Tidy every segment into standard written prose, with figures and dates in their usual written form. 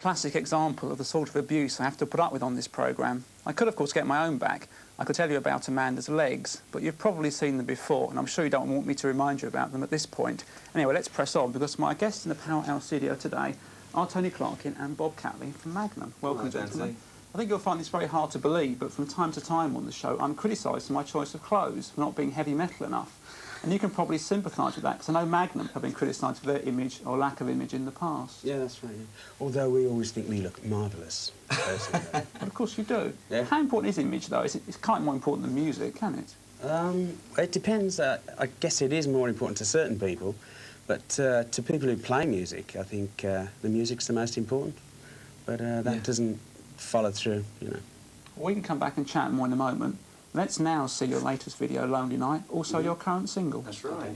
Classic example of the sort of abuse I have to put up with on this programme. I could, of course, get my own back. I could tell you about Amanda's legs, but you've probably seen them before, and I'm sure you don't want me to remind you about them at this point. Anyway, let's press on, because my guests in the Power Hour studio today are Tony Clarkin and Bob Catley from Magnum. Welcome, gentlemen. I think you'll find this very hard to believe, but from time to time on the show, I'm criticised for my choice of clothes, for not being heavy metal enough. And you can probably sympathise with that, because I know Magnum have been criticised for their image or lack of image in the past. Yeah, that's right. Yeah. Although we always think we look marvellous, personally. But of course you do. Yeah. How important is image, though? It's kind of more important than music, can it? It depends. I guess it is more important to certain people, but to people who play music, I think the music's the most important. But that doesn't follow through, you know. Well, we can come back and chat more in a moment. Let's now see your latest video, Lonely Night, also your current single. That's right, yeah.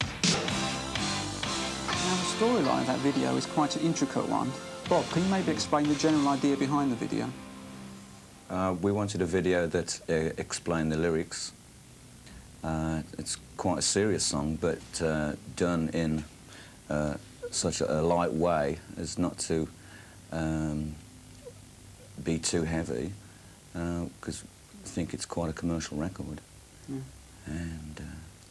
Now, the storyline of that video is quite an intricate one. Bob, can you maybe explain the general idea behind the video? We wanted a video that explained the lyrics. It's quite a serious song, but done in such a light way as not to be too heavy, because I think it's quite a commercial record. Yeah. And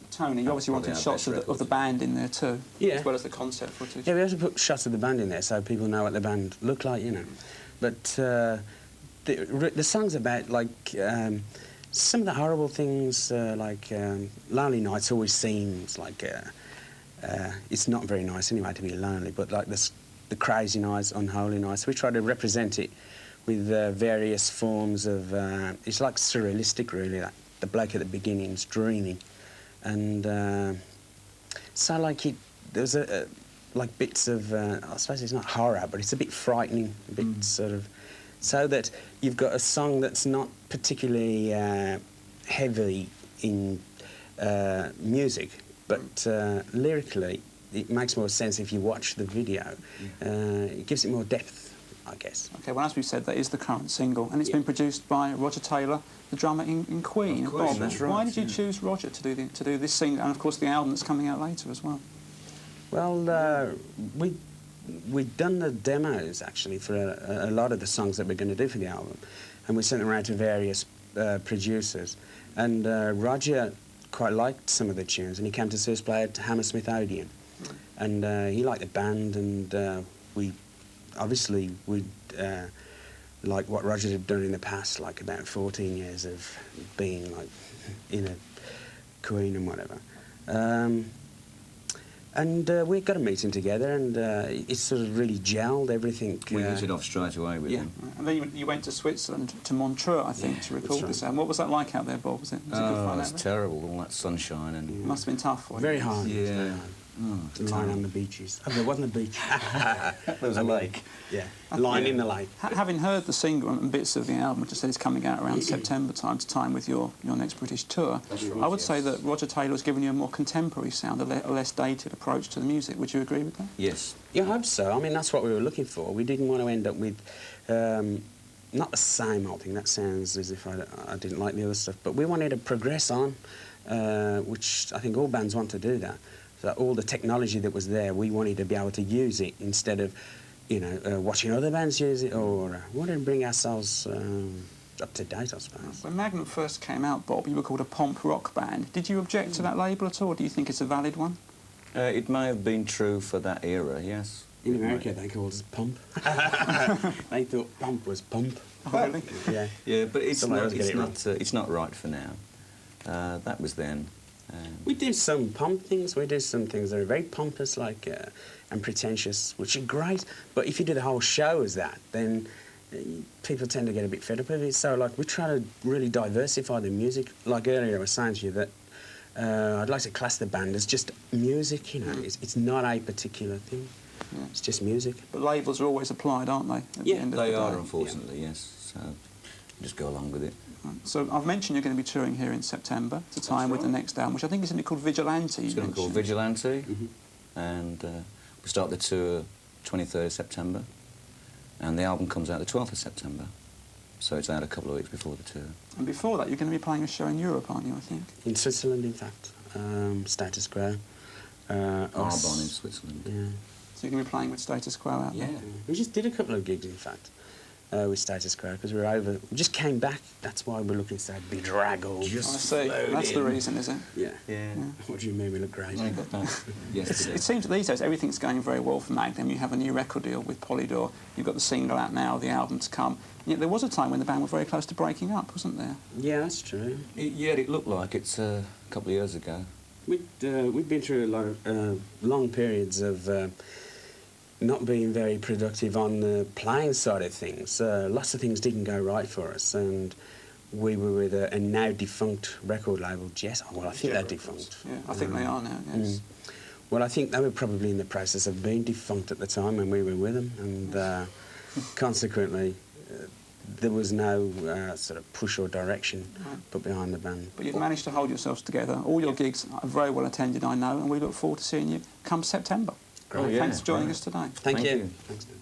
Tony, you obviously wanted shots of the band in there too, yeah, as well as the concept footage. Yeah, we have to put shots of the band in there so people know what the band look like, you know. But the song's about, like, some of the horrible things, like Lonely Nights always seems like it's not very nice anyway to be lonely, but like the crazy nights, unholy nights, we try to represent it with various forms of, it's like surrealistic really, like the bloke at the beginning's dreaming. And so like there's like bits of, I suppose it's not horror, but it's a bit frightening, a bit sort of, so that you've got a song that's not particularly heavy in music, but lyrically it makes more sense if you watch the video. It gives it more depth, I guess. OK, well, as we've said, that is the current single, and it's been produced by Roger Taylor, the drummer in Queen. Bob, that's right. Why did you choose Roger to do this single, and of course the album that's coming out later as well? Well, we'd done the demos actually for a lot of the songs that we're going to do for the album, and we sent them around to various producers, and Roger quite liked some of the tunes, and he came to see us play at Hammersmith Odeon, and he liked the band, and we obviously would like what Roger had done in the past, like about 14 years of being like in a Queen and whatever. And we got a meeting together, and it sort of really gelled everything. We hit it off straight away with him. And then you went to Switzerland, to Montreux, I think, to record this album. What was that like out there, Bob? Was it good fun? It was terrible, all that sunshine. And It must have been tough for you. Very hard. Yeah. Lying on the beaches. Oh, there wasn't a beach. There was a lake. Yeah, lying in the lake. Having heard the single and bits of the album, which I said is coming out around September time to time with your next British tour, I would say that Roger Taylor has given you a more contemporary sound, a less dated approach to the music. Would you agree with that? Yes. Yeah, I hope so. I mean, that's what we were looking for. We didn't want to end up with not the same old thing. That sounds as if I didn't like the other stuff. But we wanted to progress on, which I think all bands want to do that. So all the technology that was there, we wanted to be able to use it instead of, you know, watching other bands use it, or we wanted to bring ourselves up to date, I suppose. When Magnum first came out, Bob, you were called a pomp rock band. Did you object to that label at all, or do you think it's a valid one? It may have been true for that era, yes. In America, they called us pump. They thought pump was pump. Oh, really? Yeah. Yeah, but it's it's not right for now. That was then. We do some pump things. We do some things that are very pompous, like and pretentious, which are great. But if you do the whole show as that, then people tend to get a bit fed up with it. So, like, we try to really diversify the music. Like earlier, I was saying to you that I'd like to class the band as just music. You know, it's not a particular thing. Yeah. It's just music. But labels are always applied, aren't they? Yeah, they are, unfortunately, yes. So just go along with it. So I've mentioned you're going to be touring here in September to time with the next album, which I think is something called Vigilante. It's going to be called Vigilante, and we start the tour 23rd of September, and the album comes out the 12th of September, so it's out a couple of weeks before the tour. And before that, you're going to be playing a show in Europe, aren't you, I think? In Switzerland, in fact. Status Quo. Arbonne in Switzerland. Yeah. So you're going to be playing with Status Quo out there? Yeah. We just did a couple of gigs, in fact, with Status Quo, because we just came back. That's why we're looking so bedraggled. I see. That's the reason, is it? Yeah. Yeah. What do you mean we look great? I got that yesterday. It seems that these days everything's going very well for Magnum. You have a new record deal with Polydor. You've got the single out now, the album to come. Yet there was a time when the band were very close to breaking up, wasn't there? Yeah, that's true. Yeah, it looked like it's a couple of years ago. We'd been through a lot of long periods of not being very productive on the playing side of things. Lots of things didn't go right for us, and we were with a now defunct record label, Jess. Well, I think they're defunct. Yeah, I think they are now, yes. Well, I think they were probably in the process of being defunct at the time when we were with them, and consequently, there was no sort of push or direction put behind the band. But you've managed to hold yourselves together. All your gigs are very well attended, I know, and we look forward to seeing you come September. Great. Oh, yeah. Thanks for joining us today. Thank you. you. Thanks, Dan.